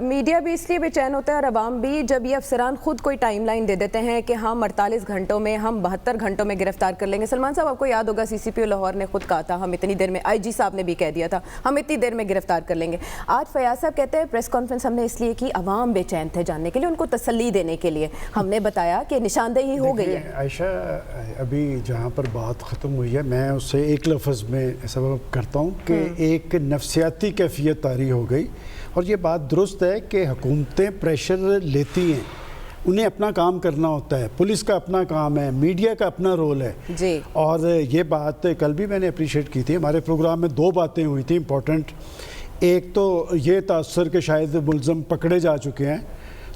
Media بھی اس لیے بے چین ہوتا ہے اور عوام بھی جب یہ افسران خود کوئی ٹائم لائن دے دیتے ہیں کہ ہم 48 گھنٹوں میں, ہم 72 گھنٹوں میں گرفتار کر لیں گے. سلمان صاحب, آپ کو یاد ہوگا CCPO لاہور نے خود کہا تھا ہم اتنی دیر میں, IG صاحب نے بھی کہہ دیا تھا ہم اتنی دیر میں گرفتار کر لیں گے. آج فیاض صاحب کہتے ہیں پریس کانفرنس ہم نے اس لیے کی, عوام بے چین تھے جاننے کے لیے, ان کو تسلی دینے کے لیے. ہم نے بتایا کہ نشاندہی ہو گئی ہے. عائشہ, ابھی جہاں پر بات ختم ہوئی ہے میں اس سے ایک لفظ میں سبب کرتا ہوں کہ ایک نفسیاتی کیفیت طاری ہو گئی. اور یہ بات درست ہے کہ حکومتیں پریشر لیتی ہیں, انہیں اپنا کام کرنا ہوتا ہے, پولیس کا اپنا کام ہے, میڈیا کا اپنا رول ہے جی. اور یہ بات کل بھی میں نے اپریشیٹ کی تھی. ہمارے پروگرام میں 2 باتیں ہوئی تھیں امپورٹنٹ. ایک تو یہ تاثر کہ شاید ملزم پکڑے جا چکے ہیں,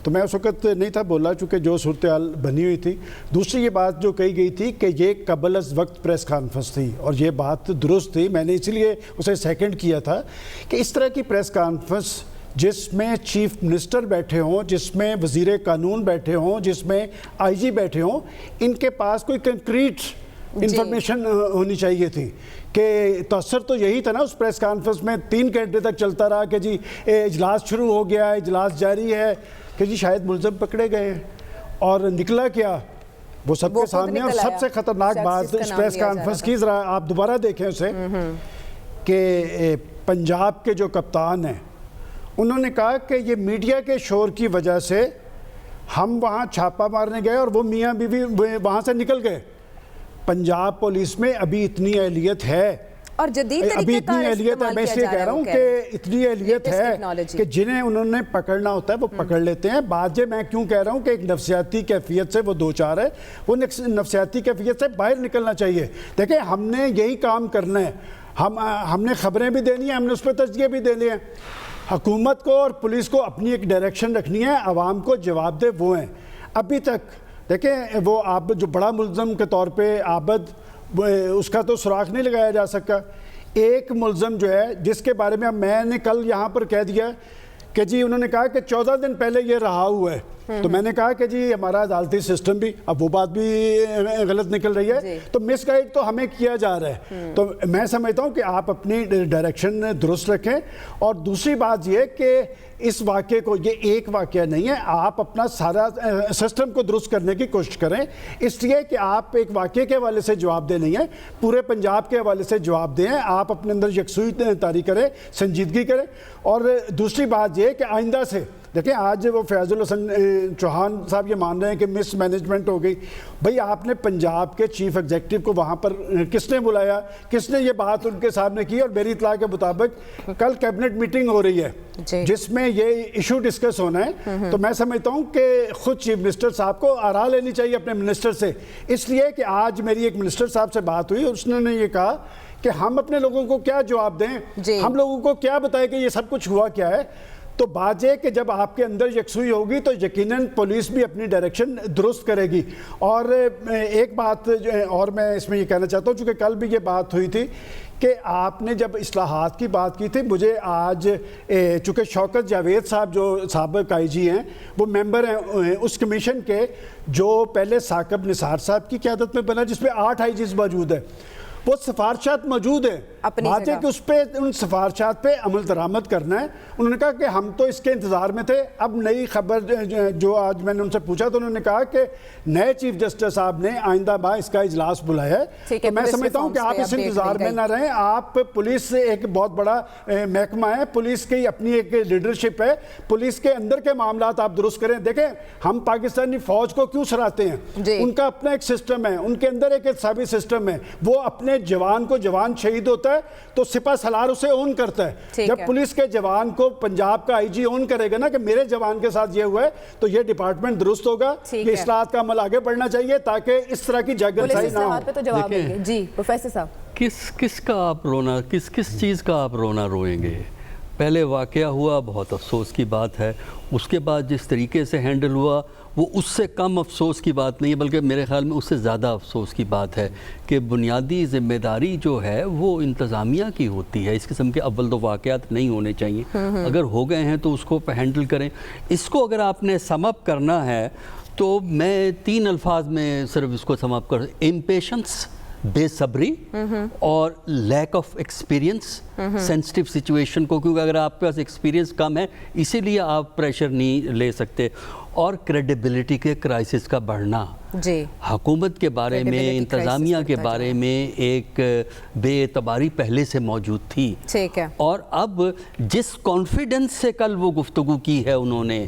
تو میں اس وقت نہیں تھا بولا چونکہ جو صورتحال بنی ہوئی تھی. دوسری یہ بات جو کہی گئی تھی کہ یہ قبل از وقت پریس کانفرنس تھی, اور یہ بات درست تھی. میں نے اسی لیے اسے سیکنڈ کیا تھا کہ اس طرح کی پریس کانفرنس جس میں چیف منسٹر بیٹھے ہوں, جس میں وزیر قانون بیٹھے ہوں, جس میں IG بیٹھے ہوں, ان کے پاس کوئی کنکریٹ انفارمیشن ہونی چاہیے تھی. کہ تاثر تو یہی تھا نا اس پریس کانفرنس میں 3 گھنٹے تک چلتا رہا کہ جی اجلاس شروع ہو گیا ہے, اجلاس جاری ہے, کہ جی شاید ملزم پکڑے گئے ہیں. اور نکلا کیا وہ سب کے سامنے. اور سب سے خطرناک بات اس پریس کانفرنس کی, ذرا آپ دوبارہ دیکھیں اسے, کہ پنجاب کے جو کپتان ہیں انہوں نے کہا کہ یہ میڈیا کے شور کی وجہ سے ہم وہاں چھاپا مارنے گئے اور وہ میاں بیوی وہاں سے نکل گئے. پنجاب پولیس میں ابھی اتنی اہلیت ہے, اور جدید ابھی اتنی اہلیت ہے, میں اس لیے کہہ رہا ہوں کہ اتنی اہلیت ہے کہ جنہیں انہوں نے پکڑنا ہوتا ہے وہ پکڑ لیتے ہیں. بات میں کیوں کہہ رہا ہوں کہ ایک نفسیاتی کیفیت سے وہ دوچار ہے, وہ نفسیاتی کیفیت سے باہر نکلنا چاہیے. دیکھیں ہم نے یہی کام کرنا ہے, ہم نے خبریں بھی دینی ہیں, ہم نے اس پہ تجزیے بھی دینے ہیں. حکومت کو اور پولیس کو اپنی ایک ڈائریکشن رکھنی ہے, عوام کو جواب دہ وہ ہیں. ابھی تک دیکھیں وہ عابد جو بڑا ملزم کے طور پہ عابد, اس کا تو سراغ نہیں لگایا جا سکا. ایک ملزم جو ہے جس کے بارے میں نے کل یہاں پر کہہ دیا کہ جی انہوں نے کہا کہ 14 دن پہلے یہ رہا ہوا ہے, تو میں نے کہا کہ جی ہمارا عدالتی سسٹم بھی, اب وہ بات بھی غلط نکل رہی ہے, تو مس گائیڈ تو ہمیں کیا جا رہا ہے. تو میں سمجھتا ہوں کہ آپ اپنی ڈائریکشن درست رکھیں. اور دوسری بات یہ کہ اس واقعے کو, یہ ایک واقعہ نہیں ہے, آپ اپنا سارا سسٹم کو درست کرنے کی کوشش کریں. اس لیے کہ آپ ایک واقعے کے حوالے سے جواب دہ نہیں ہیں, پورے پنجاب کے حوالے سے جواب دیں. آپ اپنے اندر یکسوئی طاری کریں, سنجیدگی کریں. اور دوسری بات یہ کہ آئندہ سے دیکھیں, آج وہ فیاض الحسن چوہان صاحب یہ مان رہے ہیں کہ مس مینجمنٹ ہو گئی. بھئی آپ نے پنجاب کے چیف ایگزیکٹو کو وہاں پر کس نے بلایا, کس نے یہ بات ان کے سامنے کی؟ اور میری اطلاع کے مطابق کل کیبنٹ میٹنگ ہو رہی ہے جس میں یہ ایشو ڈسکس ہونا ہے. تو میں سمجھتا ہوں کہ خود چیف منسٹر صاحب کو آراہ لینی چاہیے اپنے منسٹر سے, اس لیے کہ آج میری ایک منسٹر صاحب سے بات ہوئی, اس نے یہ کہا کہ ہم اپنے لوگوں کو کیا جواب دیں, ہم لوگوں کو کیا بتائیں کہ یہ سب کچھ ہوا کیا ہے. تو بات یہ کہ جب آپ کے اندر یکسوئی ہوگی تو یقیناً پولیس بھی اپنی ڈائریکشن درست کرے گی. اور ایک بات اور میں اس میں یہ کہنا چاہتا ہوں, چونکہ کل بھی یہ بات ہوئی تھی کہ آپ نے جب اصلاحات کی بات کی تھی, مجھے آج چونکہ شوکت جاوید صاحب جو سابق IG ہیں, وہ ممبر ہیں اس کمیشن کے جو پہلے ثاقب نثار صاحب کی قیادت میں بنا, جس پہ 8 IGs موجود ہیں, وہ سفارشات موجود ہیں. بات ہے کہ اس پہ ان سفارشات پہ عمل درآمد کرنا ہے. انہوں نے کہا کہ ہم تو اس کے انتظار میں تھے. اب نئی خبر جو آج میں نے ان سے پوچھا تو انہوں نے کہا کہ نئے چیف جسٹس صاحب نے آئندہ ماہ اس کا اجلاس بلایا ہے. تو میں سمجھتا ہوں کہ آپ اس انتظار میں نہ رہیں. آپ پولیس سے ایک بہت بڑا محکمہ ہے, پولیس کی اپنی ایک لیڈرشپ ہے, پولیس کے اندر کے معاملات آپ درست کریں. دیکھیں ہم پاکستانی فوج کو کیوں سراہتے ہیں, ان کا اپنا ایک سسٹم ہے, ان کے اندر ایک حسابی سسٹم ہے. وہ اپنے جوان کو, جوان شہید ہوتا ہے تو سپہ سالار اسے اون کرتا ہے. جب پولیس کے جوان کو پنجاب کا IG اون کرے گا نا کہ میرے جوان کے ساتھ یہ ہوا ہے, تو یہ ڈپارٹمنٹ درست ہوگا. یہ اصلاحات کا عمل آگے بڑھنا چاہیے تاکہ اس طرح کی جگنسائی نہ ہو. جی پروفیسر صاحب, کس کا آپ رونا, کس چیز کا آپ رونا روئیں گے؟ پہلے واقعہ ہوا, بہت افسوس کی بات ہے. اس کے بعد جس طریقے سے ہینڈل ہوا وہ اس سے کم افسوس کی بات نہیں ہے, بلکہ میرے خیال میں اس سے زیادہ افسوس کی بات ہے کہ بنیادی ذمہ داری جو ہے وہ انتظامیہ کی ہوتی ہے. اس قسم کے اول تو واقعات نہیں ہونے چاہیے. اگر ہو گئے ہیں تو اس کو ہینڈل کریں. اس کو اگر آپ نے سم اپ کرنا ہے تو میں 3 الفاظ میں صرف اس کو سم اپ کر, امپیشنس, بے صبری اور lack of experience sensitive situation کو, کیونکہ اگر آپ کے پاس ایکسپیرینس کم ہے اسی لیے آپ پریشر نہیں لے سکتے, اور کریڈیبلٹی کے کرائسس کا بڑھنا. جی, حکومت کے بارے میں, انتظامیہ کے بارے میں ایک بے اعتباری پہلے سے موجود تھی. ٹھیک ہے. اور اب جس کانفیڈنس سے کل وہ گفتگو کی ہے, انہوں نے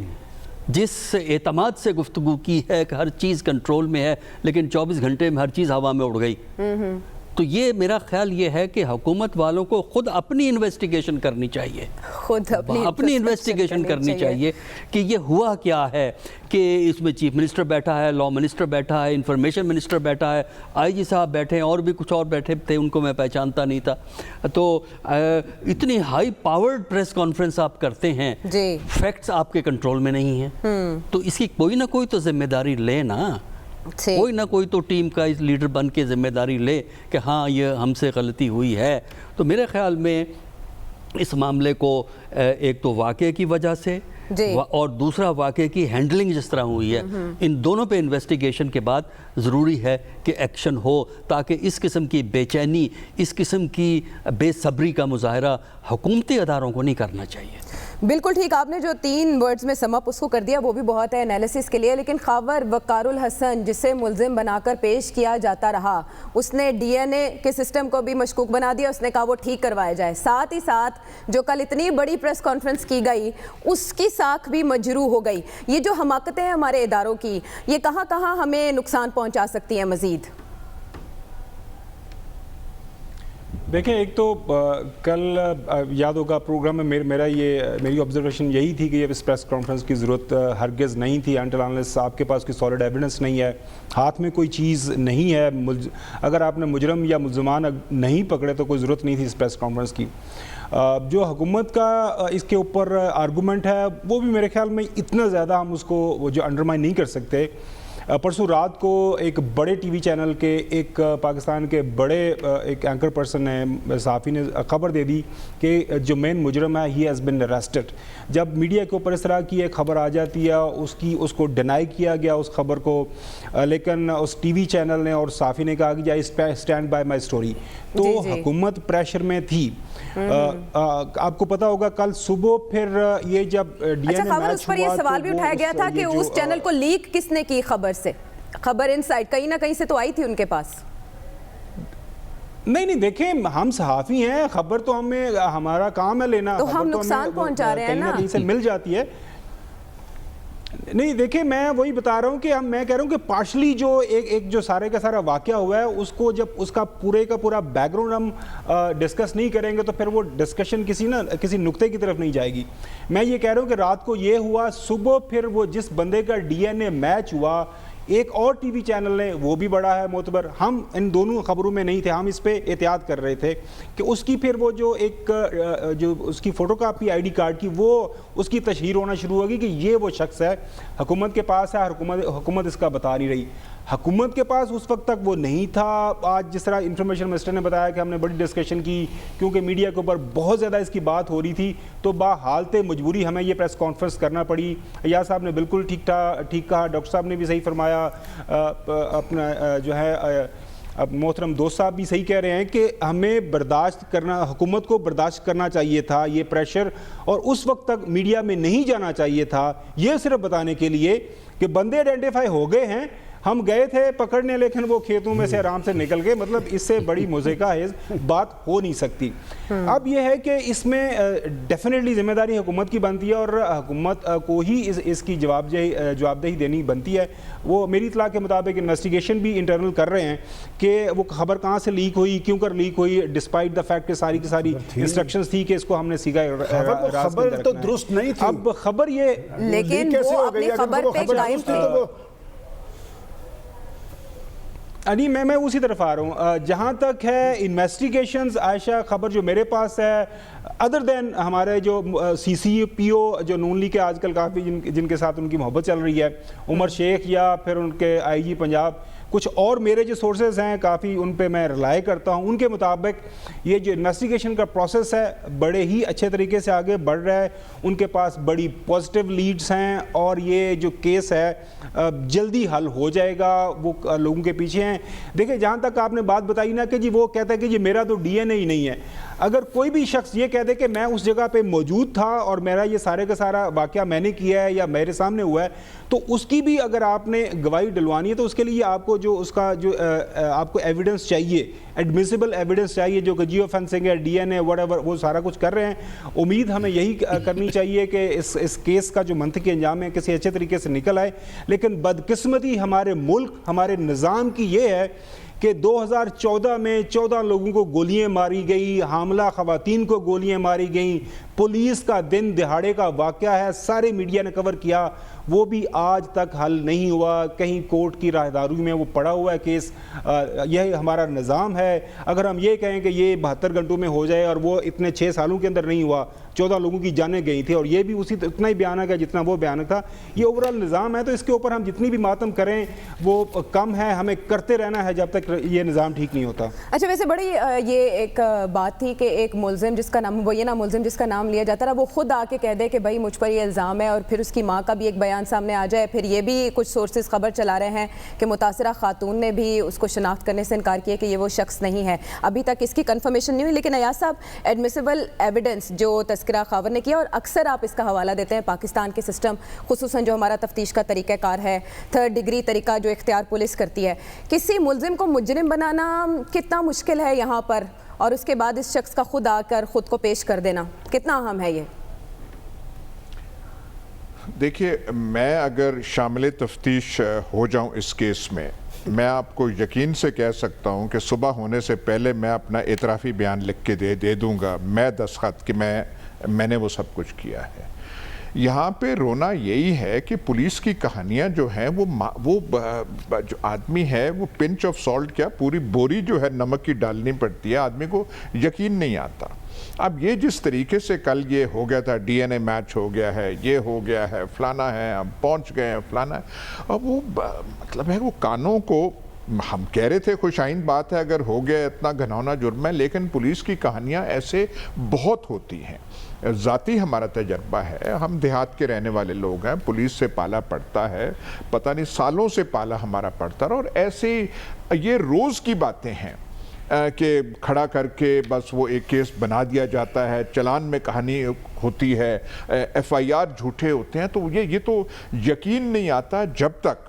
جس اعتماد سے گفتگو کی ہے کہ ہر چیز کنٹرول میں ہے, لیکن 24 گھنٹے میں ہر چیز ہوا میں اڑ گئی, تو یہ میرا خیال یہ ہے کہ حکومت والوں کو خود اپنی انویسٹیگیشن کرنی چاہیے, خود اپنی انویسٹیگیشن کرنی چاہیے کہ یہ ہوا کیا ہے, کہ اس میں چیف منسٹر بیٹھا ہے, لا منسٹر بیٹھا ہے, انفارمیشن منسٹر بیٹھا ہے, آئی جی صاحب بیٹھے ہیں, اور بھی کچھ اور بیٹھے تھے, ان کو میں پہچانتا نہیں تھا. تو اتنی ہائی پاورڈ پریس کانفرنس آپ کرتے ہیں, فیکٹس آپ کے کنٹرول میں نہیں ہیں, تو اس کی کوئی نہ کوئی تو ذمہ داری لے نا, کوئی نہ کوئی تو ٹیم کا اس لیڈر بن کے ذمہ داری لے کہ ہاں یہ ہم سے غلطی ہوئی ہے. تو میرے خیال میں اس معاملے کو ایک تو واقعے کی وجہ سے اور دوسرا واقعے کی ہینڈلنگ جس طرح ہوئی ہے, ان دونوں پہ انویسٹیگیشن کے بعد ضروری ہے کہ ایکشن ہو, تاکہ اس قسم کی بے چینی, اس قسم کی بے صبری کا مظاہرہ حکومتی اداروں کو نہیں کرنا چاہیے. بالکل ٹھیک, آپ نے جو 3 ورڈز میں سم اپ اس کو کر دیا وہ بھی بہت ہے انالیسس کے لیے. لیکن خاور وقار الحسن جسے ملزم بنا کر پیش کیا جاتا رہا, اس نے ڈی این اے کے سسٹم کو بھی مشکوک بنا دیا, اس نے کہا وہ ٹھیک کروایا جائے. ساتھ ہی ساتھ جو کل اتنی بڑی پریس کانفرنس کی گئی اس کی ساکھ بھی مجروح ہو گئی. یہ جو حماقتیں ہیں ہمارے اداروں کی, یہ کہاں کہاں ہمیں نقصان پہنچا سکتی ہیں مزید؟ دیکھیں, ایک تو کل یاد ہوگا پروگرام میں میری آبزرویشن یہی تھی کہ اس پریس کانفرنس کی ضرورت ہرگز نہیں تھی, انٹل انلیس آپ کے پاس کوئی سالڈ ایویڈنس نہیں ہے, ہاتھ میں کوئی چیز نہیں ہے, اگر آپ نے مجرم یا ملزمان نہیں پکڑے تو کوئی ضرورت نہیں تھی اس پریس کانفرنس کی. جو حکومت کا اس کے اوپر آرگومنٹ ہے وہ بھی میرے خیال میں اتنا زیادہ ہم اس کو جو انڈرمائن نہیں کر سکتے. پرسوں رات کو ایک بڑے ٹی وی چینل کے ایک پاکستان کے بڑے ایک اینکر پرسن نے, صحافی نے خبر دے دی کہ جو مین مجرم ہے ہی ہیز بین اریسٹڈ. جب میڈیا کے اوپر اس طرح کی ایک خبر آ جاتی ہے, اس کو ڈینائی کیا گیا اس خبر کو, لیکن اس ٹی وی چینل نے اور صحافی نے کہا کہ I stand by my story. تو حکومت پریشر میں تھی. آپ کو پتا ہوگا کل صبح پھر یہ جب ڈی این اے میچ ہوا, یہ سوال بھی اٹھایا گیا تھا کہ اس چینل کو لیک کس نے کی خبر سے, خبر انسائٹ کہیں نہ کہیں سے تو آئی تھی ان کے پاس. نہیں دیکھیں, ہم صحافی ہیں, خبر تو ہمارا کام ہے لینا, تو ہم نقصان پہنچا رہے ہیں نا, کہیں سے مل جاتی ہے. نہیں دیکھیں, میں وہی بتا رہا ہوں کہ میں کہہ رہا ہوں کہ پارشلی جو ایک جو سارے کا سارا واقعہ ہوا ہے اس کو جب اس کا پورے کا پورا بیک گراؤنڈ ہم ڈسکس نہیں کریں گے تو پھر وہ ڈسکشن کسی نقطے کی طرف نہیں جائے گی. میں یہ کہہ رہا ہوں کہ رات کو یہ ہوا, صبح پھر وہ جس بندے کا ڈی این اے میچ ہوا, ایک اور ٹی وی چینل نے, وہ بھی بڑا ہے معتبر, ہم ان دونوں خبروں میں نہیں تھے, ہم اس پہ احتیاط کر رہے تھے کہ اس کی پھر وہ جو اس کی photo copy I D card کی وہ اس کی تشہیر ہونا شروع ہوگی کہ یہ وہ شخص ہے, حکومت کے پاس ہے, حکومت اس کا بتا نہیں رہی. حکومت کے پاس اس وقت تک وہ نہیں تھا. آج جس طرح انفارمیشن منسٹر نے بتایا کہ ہم نے بڑی ڈسکشن کی کیونکہ میڈیا کے اوپر بہت زیادہ اس کی بات ہو رہی تھی, تو بحالت مجبوری ہمیں یہ پریس کانفرنس کرنا پڑی. ایاز صاحب نے بالکل ٹھیک کہا, ڈاکٹر صاحب نے بھی صحیح فرمایا, اپنا جو ہے اب محترم دوست صاحب بھی صحیح کہہ رہے ہیں کہ ہمیں برداشت کرنا, حکومت کو برداشت کرنا چاہیے تھا یہ پریشر, اور اس وقت تک میڈیا میں نہیں جانا چاہیے تھا, یہ صرف بتانے کے لیے کہ بندے آئیڈینٹیفائی ہو گئے ہیں, ہم گئے تھے پکڑنے لیکن وہ کھیتوں میں سے آرام سے نکل گئے. مطلب اس سے بڑی موزیکا بات ہو نہیں سکتی. اب یہ ہے کہ اس میں ڈیفینیٹلی ذمہ داری حکومت کی بنتی ہے اور حکومت کو ہی اس کی جوابدہی دینی بنتی ہے. وہ میری اطلاع کے مطابق انویسٹیگیشن بھی انٹرنل کر رہے ہیں کہ وہ خبر کہاں سے لیک ہوئی, کیوں کر لیک ہوئی, ڈسپائٹ دا فیکٹ کہ ساری کی ساری انسٹرکشنز تھی کہ اس کو ہم نے سیکھا خبر تو درست نہیں تھی. اب خبر یہ لیکن وہ اپنی خبر پہ قائم تھی. میں اسی طرف آ رہا ہوں. جہاں تک ہے انویسٹیگیشنز, عائشہ خبر جو میرے پاس ہے ادر دین ہمارے جو سی سی پی او جو نون لیگ کے آج کل کافی جن کے ساتھ ان کی محبت چل رہی ہے, عمر شیخ یا پھر ان کے آئی جی پنجاب, کچھ اور میرے جو سورسز ہیں کافی ان پہ میں رلائی کرتا ہوں، ان کے مطابق یہ جو انویسٹیگیشن کا پروسیس ہے بڑے ہی اچھے طریقے سے آگے بڑھ رہا ہے، ان کے پاس بڑی پازیٹیو لیڈز ہیں اور یہ جو کیس ہے جلدی حل ہو جائے گا، وہ لوگوں کے پیچھے ہیں۔ دیکھیں جہاں تک آپ نے بات بتائی نا کہ جی وہ کہتا ہے کہ جی میرا تو ڈی این اے ہی نہیں ہے، اگر کوئی بھی شخص یہ کہہ دے کہ میں اس جگہ پہ موجود تھا اور میرا یہ سارے کا سارا واقعہ میں نے کیا ہے یا میرے سامنے ہوا ہے، تو اس کی بھی اگر آپ نے گواہی ڈلوانی ہے تو اس کے لیے آپ کو جو اس کا جو آپ کو ایویڈنس چاہیے، ایڈمیسیبل ایویڈنس چاہیے، جو کہ geo fencing D, N A whatever ایور، وہ سارا کچھ کر رہے ہیں۔ امید ہمیں یہی کرنی چاہیے کہ اس کیس کا جو منطقی انجام ہے کسی اچھے طریقے سے نکل آئے، لیکن بدقسمتی ہمارے ملک، ہمارے نظام کی یہ ہے کہ 2014 میں 14 لوگوں کو گولیاں ماری گئی، حاملہ خواتین کو گولیاں ماری گئیں، پولیس کا دن دہاڑے کا واقعہ ہے، سارے میڈیا نے کور کیا، وہ بھی آج تک حل نہیں ہوا، کہیں کورٹ کی راہداری میں وہ پڑا ہوا ہے کیس۔ یہ ہمارا نظام ہے، اگر ہم یہ کہیں کہ یہ 72 گھنٹوں میں ہو جائے اور وہ اتنے 6 سالوں کے اندر نہیں ہوا، 14 لوگوں کی جانیں گئی تھی اور یہ بھی اسی اتنا ہی بیانک ہے جتنا وہ بیانک تھا، یہ اوورال نظام ہے، تو اس کے اوپر ہم جتنی بھی ماتم کریں وہ کم ہے، ہمیں کرتے رہنا ہے جب تک یہ نظام ٹھیک نہیں ہوتا۔ اچھا ویسے بڑی یہ ایک بات تھی کہ ایک ملزم جس کا نام مبینہ ملزم جس کا نام لیا جاتا رہا، وہ خود آ کے کہہ دے کہ بھائی مجھ پر یہ الزام ہے، اور پھر اس کی ماں کا بھی ایک بیان سامنے آ جائے، پھر یہ بھی کچھ سورسز خبر چلا رہے ہیں کہ متاثرہ خاتون نے بھی اس کو شناخت کرنے سے انکار کیا کہ یہ وہ شخص نہیں ہے۔ ابھی تک اس کی کنفرمیشن نہیں ہوئی، لیکن ایاز صاحب ایڈمیسیبل ایویڈنس جو تذکرہ خاور نے کیا، اور اکثر آپ اس کا حوالہ دیتے ہیں پاکستان کے سسٹم، خصوصاً جو ہمارا تفتیش کا طریقہ کار ہے، 3rd ڈگری طریقہ جو اختیار پولیس کرتی ہے، کسی ملزم کو مجرم بنانا کتنا مشکل ہے یہاں پر، اور اس کے بعد اس شخص کا خود آ کر خود کو پیش کر دینا کتنا اہم ہے یہ؟ دیکھیے میں اگر شامل تفتیش ہو جاؤں اس کیس میں آپ کو یقین سے کہہ سکتا ہوں کہ صبح ہونے سے پہلے میں اپنا اعترافی بیان لکھ کے دے دوں گا، میں دستخط کہ میں نے وہ سب کچھ کیا ہے۔ یہاں پہ رونا یہی ہے کہ پولیس کی کہانیاں جو ہیں وہ جو آدمی ہے وہ پنچ آف سالٹ کیا پوری بوری جو ہے نمک کی ڈالنی پڑتی ہے، آدمی کو یقین نہیں آتا۔ اب یہ جس طریقے سے کل یہ ہو گیا تھا، ڈی این اے میچ ہو گیا ہے، یہ ہو گیا ہے، فلانا ہے، ہم پہنچ گئے ہیں، فلانا ہے، اب وہ مطلب ہے وہ کانوں کو ہم کہہ رہے تھے خوش آئند بات ہے اگر ہو گیا اتنا گھناؤنا جرم ہے، لیکن پولیس کی کہانیاں ایسے بہت ہوتی ہیں۔ ذاتی ہمارا تجربہ ہے، ہم دیہات کے رہنے والے لوگ ہیں، پولیس سے پالا پڑتا ہے، پتہ نہیں سالوں سے پالا ہمارا پڑتا رہا، اور ایسے یہ روز کی باتیں ہیں کہ کھڑا کر کے بس وہ ایک کیس بنا دیا جاتا ہے، چلان میں کہانی ہوتی ہے، ایف آئی آر جھوٹے ہوتے ہیں، تو یہ تو یقین نہیں آتا جب تک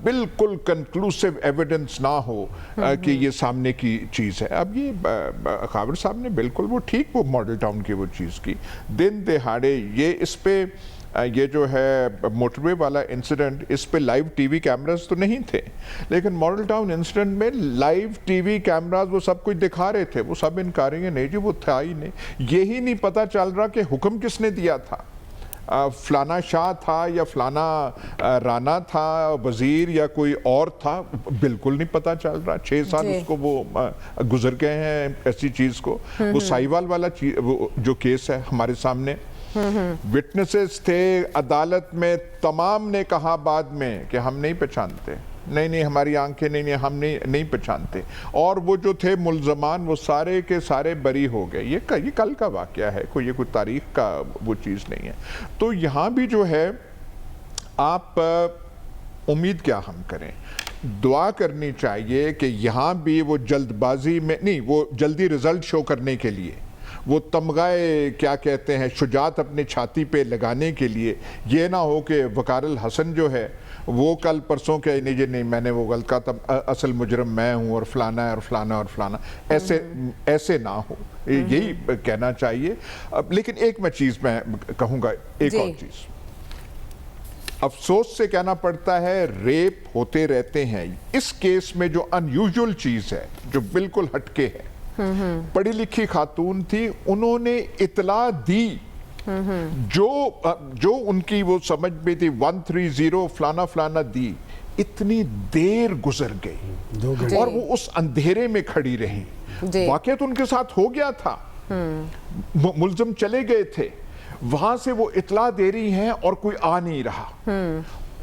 بالکل کنکلوسیو ایویڈنس نہ ہو کہ یہ سامنے کی چیز ہے۔ اب یہ خاور صاحب نے بالکل وہ ٹھیک وہ ماڈل ٹاؤن کی وہ چیز کی، دن دہاڑے یہ اس پہ یہ جو ہے موٹر وے والا انسیڈنٹ، اس پہ لائیو ٹی وی کیمراز تو نہیں تھے، لیکن ماڈل ٹاؤن انسیڈنٹ میں لائیو ٹی وی کیمراز وہ سب کچھ دکھا رہے تھے، وہ سب انکاریں گے نہیں جی وہ تھا ہی نہیں، یہی نہیں پتہ چل رہا کہ حکم کس نے دیا تھا، فلانا شاہ تھا یا فلانا رانا تھا وزیر یا کوئی اور تھا، بالکل نہیں پتہ چل رہا۔ 6 سال اس کو وہ گزر گئے ہیں ایسی چیز کو۔ وہ سائیوال والا جو کیس ہے ہمارے سامنے، وٹنسز تھے عدالت میں، تمام نے کہا بعد میں کہ ہم نہیں پہچانتے، نہیں ہماری آنکھیں نہیں ہم نہیں پہچانتے، اور وہ جو تھے ملزمان وہ سارے کے سارے بری ہو گئے۔ یہ کل کا واقعہ ہے، یہ کوئی تاریخ کا وہ چیز نہیں ہے۔ تو یہاں بھی جو ہے آپ امید کیا ہم کریں، دعا کرنی چاہیے کہ یہاں بھی وہ جلد بازی میں نہیں، وہ جلدی رزلٹ شو کرنے کے لیے، وہ تمغے کیا کہتے ہیں شجاعت اپنے چھاتی پہ لگانے کے لیے یہ نہ ہو کہ وقار الحسن جو ہے وہ کل پرسوں کہ نہیں میں نے وہ غلط کہا تب اصل مجرم میں ہوں اور فلانا ہے اور فلانا اور فلانا، ایسے نہ ہو، یہی کہنا چاہیے۔ لیکن ایک میں چیز میں کہوں گا، ایک اور چیز افسوس سے کہنا پڑتا ہے، ریپ ہوتے رہتے ہیں۔ اس کیس میں جو ان یوزول چیز ہے، جو بالکل ہٹکے ہے، پڑھی لکھی خاتون تھی، انہوں نے اطلاع دی، جو ان کی وہ سمجھ میں تھی 130 فلانا فلانا دی، اتنی دیر گزر گئی اور وہ اس اندھیرے میں کھڑی رہی۔ واقعہ تو ان کے ساتھ ہو گیا تھا، ملزم چلے گئے تھے، وہاں سے وہ اطلاع دے رہی ہیں اور کوئی آ نہیں رہا،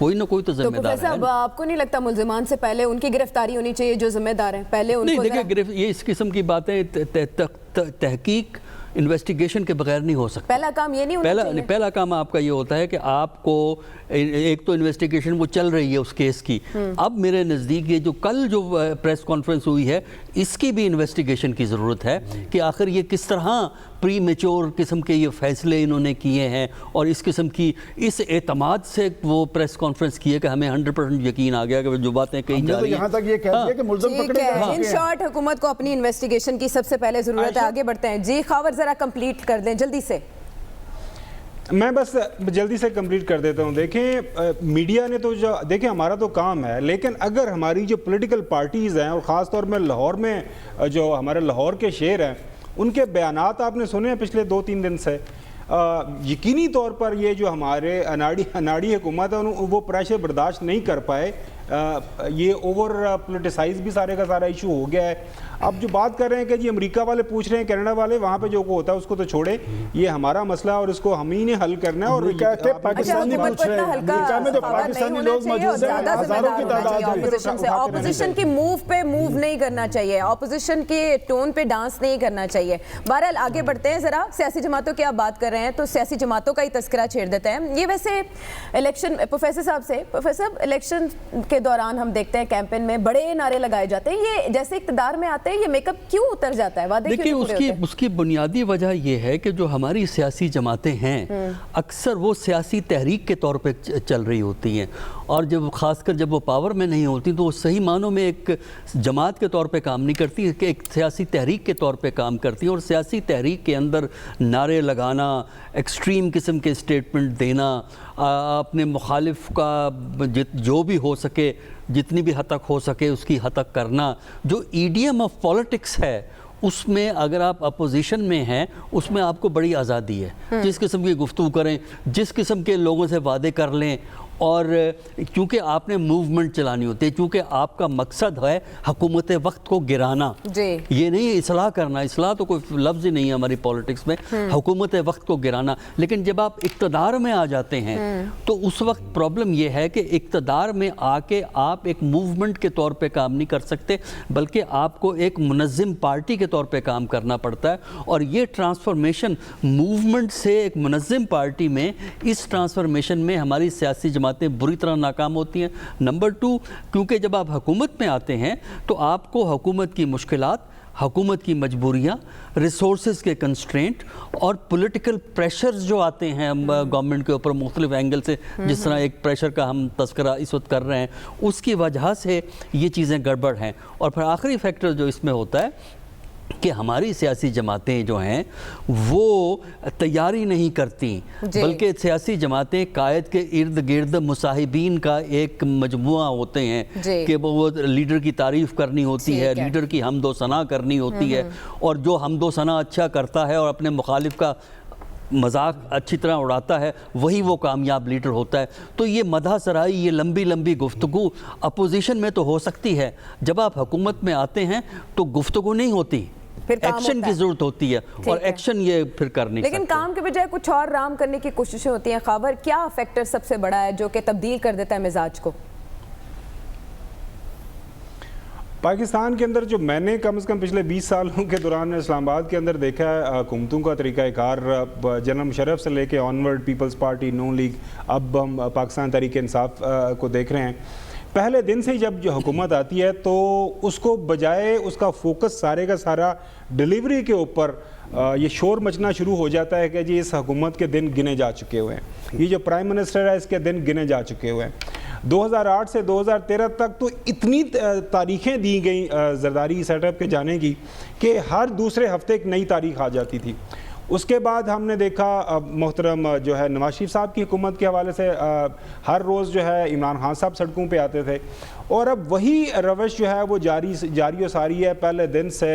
کوئی نہ کوئی تو ذمہ دار ہے. اب آپ کو نہیں لگتا ملزمان سے پہلے ان کی گرفتاری ہونی چاہیے جو ذمہ دار ہیں؟ پہلے ان کو نہیں دیکھیں، یہ اس قسم کی باتیں تحقیق انویسٹیگیشن کے بغیر نہیں ہو سکتا. پہلا کام یہ نہیں ہونا چاہیے. پہلا کام آپ کا یہ ہوتا ہے کہ آپ کو ایک تو انویسٹیگیشن وہ چل رہی ہے اس کیس کی. اب میرے نزدیک یہ جو کل جو پریس کانفرنس ہوئی ہے اس کی بھی انویسٹیگیشن کی ضرورت ہے کہ آخر یہ کس طرح پری میچور قسم کے یہ فیصلے انہوں نے کیے ہیں، اور اس قسم کی اس اعتماد سے وہ پریس کانفرنس کی ہے کہ ہمیں 100% یقین آ گیا کہ جو باتیں کہی جا رہی ہیں. یہاں تک یہ کہہ دیا کہ ملزم پکڑے جا چکے ہیں. ان شارٹ حکومت کو اپنی انویسٹیگیشن کی سب سے پہلے ضرورت ہے. آگے بڑھتے ہیں جی. خاور ذرا کمپلیٹ کر دیں جلدی سے. میں بس جلدی سے کمپلیٹ کر دیتا ہوں. دیکھیں میڈیا نے تو دیکھیں ہمارا تو کام ہے، لیکن اگر ہماری جو پولیٹیکل پارٹیز ہیں اور خاص طور میں لاہور میں جو ہمارے لاہور کے شہر ہیں ان کے بیانات آپ نے سنے ہیں پچھلے 2-3 دن سے، یقینی طور پر یہ جو ہمارے اناڑی حکومت ہے وہ پریشر برداشت نہیں کر پائے. یہ اوور پولیٹیسائز بھی سارے کا سارا ایشو ہو گیا ہے. اب جو بات کر رہے ہیں کہ جی امریکہ والے پوچھ رہے ہیں کینیڈا والے، وہاں پہ جو ہوتا ہے اس کو تو چھوڑے، یہ ہمارا مسئلہ اور اس کو ہم ہی نے حل کرنا ہے. اور پاکستانی پوچھ رہے ہیں، امریکہ میں جو پاکستانی لوگ موجود ہیں ہزاروں کی تعداد میں. اپوزیشن کی موو پہ موو نہیں کرنا چاہیے، اپوزیشن کے ٹون پہ ڈانس نہیں کرنا چاہیے. بہرحال آگے بڑھتے ہیں. ذرا سیاسی جماعتوں کی آپ بات کر رہے ہیں تو سیاسی جماعتوں کا ہی تذکرہ چھیڑ دیتے ہیں. یہ ویسے الیکشن پروفیسر صاحب سے، پروفیسر صاحب الیکشن کے دوران ہم دیکھتے ہیں کیمپین میں بڑے نعرے لگائے جاتے ہیں. یہ جیسے اقتدار میں آتے ہیں یہ میک اپ کیوں اتر جاتا ہے؟ وعدے دیکھیں اس کی بنیادی وجہ یہ ہے کہ جو ہماری سیاسی جماعتیں ہیں اکثر وہ سیاسی تحریک کے طور پہ چل رہی ہوتی ہیں، اور جب خاص کر جب وہ پاور میں نہیں ہوتی تو وہ صحیح معنوں میں ایک جماعت کے طور پہ کام نہیں کرتی کہ ایک سیاسی تحریک کے طور پہ کام کرتی ہیں. اور سیاسی تحریک کے اندر نعرے لگانا، ایکسٹریم قسم کے اسٹیٹمنٹ دینا، اپنے مخالف کا جو بھی ہو سکے جتنی بھی حد تک ہو سکے اس کی حد تک کرنا، جو ایڈیم آف پولیٹکس ہے اس میں اگر آپ اپوزیشن میں ہیں اس میں آپ کو بڑی آزادی ہے. جس قسم کی گفتگو کریں، جس قسم کے لوگوں سے وعدے کر لیں، اور کیونکہ آپ نے موومنٹ چلانی ہوتی ہے، کیونکہ آپ کا مقصد ہے حکومت وقت کو گرانا، یہ نہیں اصلاح کرنا. اصلاح تو کوئی لفظ ہی نہیں ہے ہماری پولیٹکس میں، حکومت وقت کو گرانا. لیکن جب آپ اقتدار میں آ جاتے ہیں تو اس وقت پرابلم یہ ہے کہ اقتدار میں آ کے آپ ایک موومنٹ کے طور پہ کام نہیں کر سکتے، بلکہ آپ کو ایک منظم پارٹی کے طور پہ کام کرنا پڑتا ہے. اور یہ ٹرانسفارمیشن موومنٹ سے ایک منظم پارٹی میں، اس ٹرانسفارمیشن میں ہماری سیاسی جماعتیں بری طرح ناکام ہوتی ہیں. نمبر 2، کیونکہ جب آپ حکومت میں آتے ہیں تو آپ کو حکومت کی مشکلات، حکومت کی مجبوریاں، ریسورسز کے کنسٹرینٹ اور پولیٹیکل پریشرز جو آتے ہیں گورنمنٹ کے اوپر مختلف اینگل سے، جس طرح ایک پریشر کا ہم تذکرہ اس وقت کر رہے ہیں، اس کی وجہ سے یہ چیزیں گڑبڑ ہیں. اور پھر آخری فیکٹر جو اس میں ہوتا ہے کہ ہماری سیاسی جماعتیں جو ہیں وہ تیاری نہیں کرتی، بلکہ سیاسی جماعتیں قائد کے ارد گرد مصاحبین کا ایک مجموعہ ہوتے ہیں کہ وہ لیڈر کی تعریف کرنی ہوتی ہے، لیڈر کی حمد و ثنا کرنی ہوتی ہے، اور جو حمد و ثنا اچھا کرتا ہے اور اپنے مخالف کا مذاق اچھی طرح اڑاتا ہے وہی وہ کامیاب لیڈر ہوتا ہے. تو یہ مدح سرائی، یہ لمبی لمبی گفتگو اپوزیشن میں تو ہو سکتی ہے، جب آپ حکومت میں آتے ہیں تو گفتگو نہیں ہوتی، ایکشن کی ضرورت ہوتی ہے، اور ایکشن یہ پھر کرنے. لیکن کام کے بجائے کچھ اور رام کرنے کی کوششیں ہوتی ہیں. خاور، کیا فیکٹر سب سے بڑا ہے جو کہ تبدیل کر دیتا ہے مزاج کو؟ پاکستان کے اندر جو میں نے کم از کم پچھلے 20 سالوں کے دوران اسلام آباد کے اندر دیکھا ہے، حکومتوں کا طریقہ کار جنرل مشرف سے لے کے آنورڈ پیپلز پارٹی، نون لیگ، اب ہم پاکستان تحریک انصاف کو دیکھ رہے ہیں. پہلے دن سے جب جو حکومت آتی ہے تو اس کو بجائے اس کا فوکس سارے کا سارا ڈیلیوری کے اوپر یہ شور مچنا شروع ہو جاتا ہے کہ جی اس حکومت کے دن گنے جا چکے ہوئے ہیں، یہ جو پرائم منسٹر ہے اس کے دن گنے جا چکے ہوئے ہیں. 2008 سے 2013 تک تو اتنی تاریخیں دی گئیں زرداری سیٹ اپ کے جانے کی کہ ہر دوسرے ہفتے ایک نئی تاریخ آ جاتی تھی. اس کے بعد ہم نے دیکھا محترم جو ہے نواز شریف صاحب کی حکومت کے حوالے سے ہر روز جو ہے عمران خان صاحب سڑکوں پہ آتے تھے، اور اب وہی روش جو ہے وہ جاری و ساری ہے. پہلے دن سے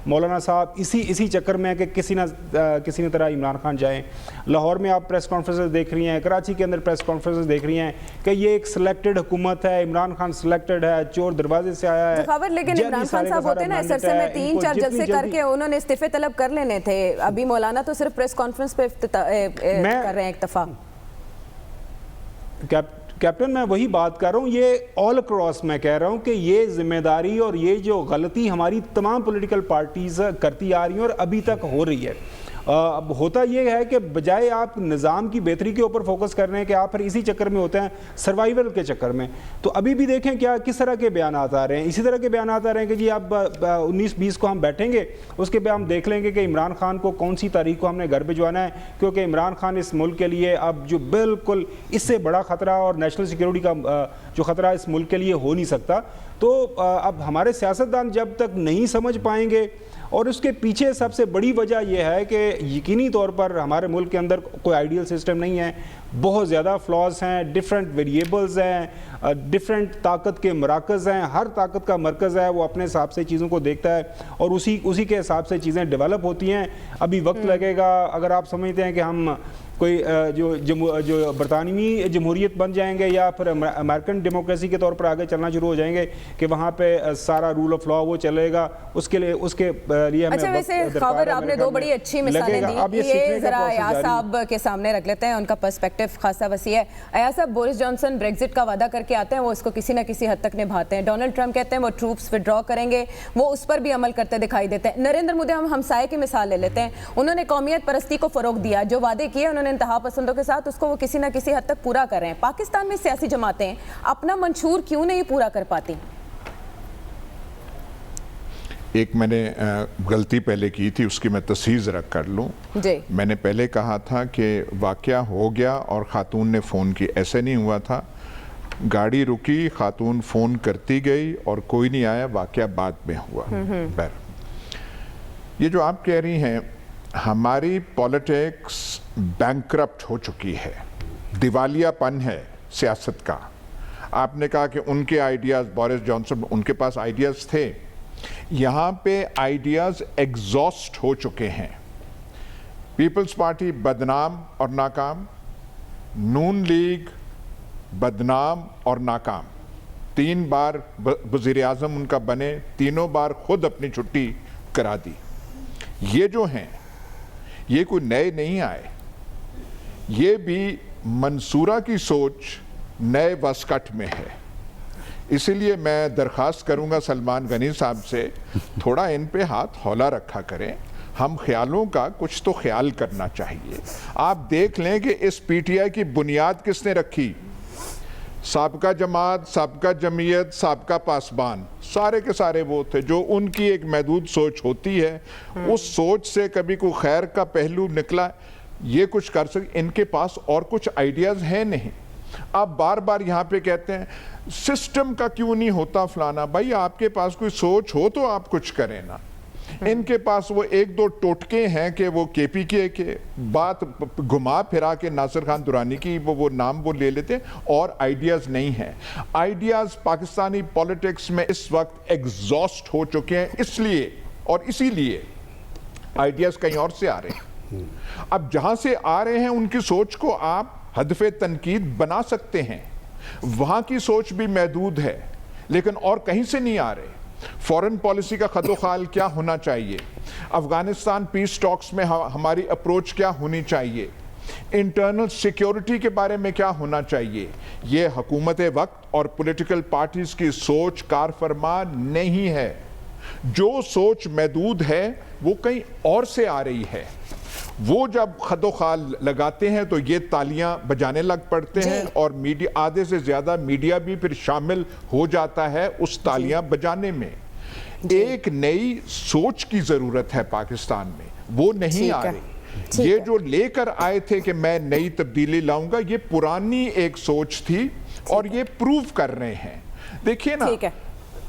مولانا صاحب اسی چکر میں ہے کہ کسی نہ طرح عمران خان جائیں. لاہور میں آپ پریس کانفرنسز دیکھ رہی ہیں، کراچی کے اندر پریس کانفرنسز دیکھ رہی ہیں کہ یہ ایک سلیکٹڈ حکومت ہے، عمران خان سلیکٹڈ ہے، چور دروازے سے آیا ہے. خبر لیکن عمران خان صاحب ہوتے ہیں نا، سرسے میں 3-4 جلسے کر کے انہوں نے استعفے طلب کر لینے تھے. ابھی مولانا تو صرف پریس کانفرنس پہ کر رہے ہیں اکتفا. کیپٹن میں وہی بات کر رہا ہوں, یہ آل اکراس میں کہہ رہا ہوں کہ یہ ذمہ داری اور یہ جو غلطی ہماری تمام پولیٹیکل پارٹیز کرتی آ رہی ہیں اور ابھی تک ہو رہی ہے. اب ہوتا یہ ہے کہ بجائے آپ نظام کی بہتری کے اوپر فوکس کر رہے ہیں کہ آپ پھر اسی چکر میں ہوتے ہیں, سروائیول کے چکر میں. تو ابھی بھی دیکھیں کیا کس طرح کے بیانات آ رہے ہیں, اسی طرح کے بیانات آ رہے ہیں کہ جی اب 19-20 کو ہم بیٹھیں گے, اس کے بعد ہم دیکھ لیں گے کہ عمران خان کو کون سی تاریخ کو ہم نے گھر بھجوانا ہے, کیونکہ عمران خان اس ملک کے لیے اب جو بالکل اس سے بڑا خطرہ اور نیشنل سیکیورٹی کا جو خطرہ اس ملک کے لیے ہو نہیں سکتا. تو اب ہمارے سیاستدان جب تک نہیں سمجھ پائیں گے, اور اس کے پیچھے سب سے بڑی وجہ یہ ہے کہ یقینی طور پر ہمارے ملک کے اندر کوئی آئیڈیل سسٹم نہیں ہے, بہت زیادہ فلاز ہیں, ڈیفرنٹ ویریبلز ہیں, ڈیفرنٹ طاقت کے مراکز ہیں, ہر طاقت کا مرکز ہے وہ اپنے حساب سے چیزوں کو دیکھتا ہے اور اسی کے حساب سے چیزیں ڈیولپ ہوتی ہیں. ابھی وقت لگے گا. اگر آپ سمجھتے ہیں کہ ہم کوئی جو برطانوی جمہوریت بن جائیں گے یا پھر امریکن ڈیموکریسی کے طور پر آگے چلنا شروع ہو جائیں گے کہ وہاں پہ سارا رول آف لا وہ چلے گا, اس کے لیے ہمیں اچھا ویسے خاور آپ نے 2 بڑی اچھی مثالیں دی, یہ ذرا ایاز صاحب کے سامنے رکھ لیتے ہیں, ان کا پرسپیکٹو خاصا وسیع ہے. ایاز صاحب, بورس جانسن بریگزٹ کا وعدہ کر کے آتے ہیں, وہ اس کو کسی نہ کسی حد تک نبھاتے ہیں. ڈونلڈ ٹرمپ کہتے ہیں وہ ٹروپس وڈرا کریں گے, وہ اس پر بھی عمل کرتے دکھائی دیتے ہیں. نریندر مودی, ہم ہمسائے کی مثال لے لیتے ہیں, انہوں نے قومیت پرستی کو فروغ دیا, جو وعدے کیے انہوں نے انتہا پسندوں کے ساتھ اس کو وہ کسی نہ کسی حد تک پورا کر رہے ہیں. پاکستان میں سیاسی جماعتیں اپنا منشور کیوں نہیں پورا کر پاتی؟ ایک میں نے غلطی پہلے کی تھی, اس کی میں تصحیح ذرا کر لوں. جی, میں نے پہلے کہا تھا کہ واقعہ ہو گیا اور خاتون نے فون کی, ایسے نہیں ہوا تھا. گاڑی رکی, خاتون فون کرتی گئی اور کوئی نہیں آیا, واقعہ بعد میں ہوا. یہ جو آپ کہہ رہی ہیں, ہماری پولیٹکس بینکرپٹ ہو چکی ہے, دیوالیہ پن ہے سیاست کا. آپ نے کہا کہ ان کے آئیڈیاز, بورس جانسن ان کے پاس آئیڈیاز تھے, یہاں پہ آئیڈیاز ایگزاسٹ ہو چکے ہیں. پیپلز پارٹی بدنام اور ناکام, نون لیگ بدنام اور ناکام, 3 بار وزیر اعظم ان کا بنے, تینوں بار خود اپنی چھٹی کرا دی. یہ جو ہیں یہ کوئی نئے نہیں آئے, یہ بھی منصورہ کی سوچ نئے واسکٹ میں ہے. اسی لیے میں درخواست کروں گا سلمان غنی صاحب سے, تھوڑا ان پہ ہاتھ ہولا رکھا کریں. ہم خیالوں کا کچھ تو خیال کرنا چاہیے. آپ دیکھ لیں کہ اس پی ٹی آئی کی بنیاد کس نے رکھی. سابقہ جماعت, سابقہ جمعیت, سابقہ پاسبان, سارے کے سارے وہ تھے جو ان کی ایک محدود سوچ ہوتی ہے. اس سوچ سے کبھی کوئی خیر کا پہلو نکلا, یہ کچھ کر سکے. ان کے پاس اور کچھ آئیڈیاز ہیں نہیں. آپ بار بار یہاں پہ کہتے ہیں سسٹم کا کیوں نہیں ہوتا فلانا. بھائی آپ کے پاس کوئی سوچ ہو تو آپ کچھ کریں نا. ان کے پاس وہ 1-2 ٹوٹکے ہیں کہ وہ کے پی کے بات گھما پھرا کے ناصر خان درانی کی وہ نام وہ لے لیتے, اور آئیڈیاز نہیں ہیں. آئیڈیاز پاکستانی پولیٹکس میں اس وقت ایگزاسٹ ہو چکے ہیں, اس لیے اور اسی لیے آئیڈیاز کہیں اور سے آ رہے ہیں. اب جہاں سے آ رہے ہیں ان کی سوچ کو آپ ہدف تنقید بنا سکتے ہیں, وہاں کی سوچ بھی محدود ہے, لیکن اور کہیں سے نہیں آ رہے. فورن پالیسی کا خط و خال کیا ہونا چاہیے, افغانستان پیس ٹاکس میں ہماری اپروچ کیا ہونی چاہیے, انٹرنل سیکیورٹی کے بارے میں کیا ہونا چاہیے, یہ حکومت وقت اور پولیٹیکل پارٹیز کی سوچ کار فرما نہیں ہے. جو سوچ محدود ہے وہ کہیں اور سے آ رہی ہے. وہ جب خد و خال لگاتے ہیں تو یہ تالیاں بجانے لگ پڑتے ہیں, اور میڈیا, آدھے سے زیادہ میڈیا بھی پھر شامل ہو جاتا ہے اس تالیاں بجانے میں. ایک نئی سوچ کی ضرورت ہے پاکستان میں, وہ نہیں آ رہی. یہ جو لے کر آئے تھے کہ میں نئی تبدیلی لاؤں گا, یہ پرانی ایک سوچ تھی اور یہ پروو کر رہے ہیں. دیکھیے نا,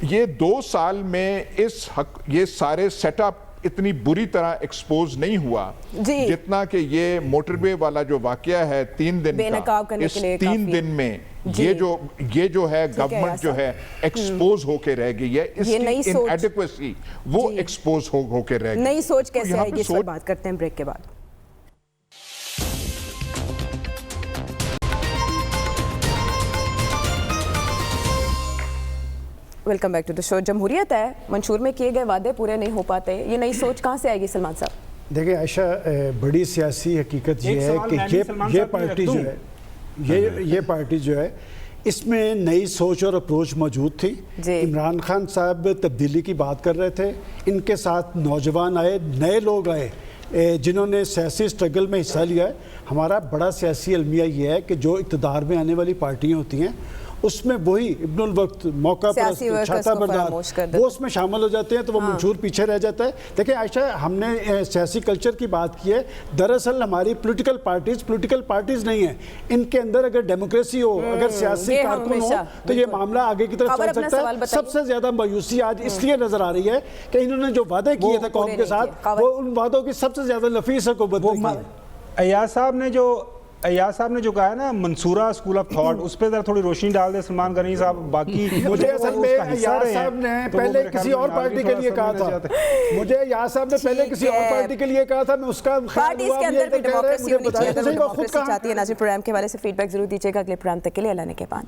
یہ 2 سال میں یہ سارے سیٹ اپ اتنی بری طرح ایکسپوز نہیں ہوا جتنا کہ یہ موٹر وے والا جو واقعہ ہے 3 دن کا, اس 3 دن میں یہ جو ہے گورنمنٹ جو ہے ایکسپوز ہو کے رہ گئی ہے, اس کی انایڈیکویسی وہ ایکسپوز ہو کے رہ گئی. نئی سوچ کیسے آئے گی, اس پر بات کرتے ہیں بریک کے بعد. ویلکم بیک ٹو دی شو. جمہوریت ہے, منشور میں کیے گئے وعدے پورے نہیں ہو پاتے, یہ نئی سوچ کہاں سے آئے گی سلمان صاحب؟ دیکھیں عائشہ, بڑی سیاسی حقیقت یہ ہے کہ یہ پارٹی جو ہے اس میں نئی سوچ اور اپروچ موجود تھی. عمران خان صاحب تبدیلی کی بات کر رہے تھے, ان کے ساتھ نوجوان آئے, نئے لوگ آئے جنہوں نے سیاسی اسٹرگل میں حصہ لیا ہے. ہمارا بڑا سیاسی المیہ یہ ہے کہ جو اقتدار میں آنے والی پارٹیاں ہوتی ہیں اس میں وہی ابن الوقت, موقع پرست, چھاتا بردار, وہ اس میں شامل ہو جاتے ہیں تو وہ منشور پیچھے رہ جاتا ہے. دیکھیں عائشہ, ہم نے سیاسی کلچر کی بات کی ہے, دراصل ہماری پولیٹیکل پارٹیز نہیں ہیں. ان کے اندر اگر ڈیموکریسی ہو, اگر سیاسی کارکن ہو تو یہ معاملہ آگے کی طرف چل سکتا ہے. سب سے زیادہ مایوسی آج اس لیے نظر آ رہی ہے کہ انہوں نے جو وعدے کیے تھے قوم کے ساتھ, وہ ان وعدوں کی سب سے زیادہ نفیس حکومت ہے. ایاز صاحب نے جو کہا ہے نا منصورہ اسکول آف تھاٹ, اس پہ ذرا تھوڑی روشنی ڈال دے سلمان غنی صاحب. باقی مجھے اصل میں ایاز صاحب نے پہلے کسی اور پارٹی کے لیے کہا تھا, میں اس کا پارٹیز کے اندر بھی ڈیموکریسی ہونی چاہیے. خود چاہتی ہے. ناظرین پروگرام کے حوالے سے فیڈ بیک ضرور دیجیے گا. اگلے پروگرام تک کے لیے اللہ نے کے پان.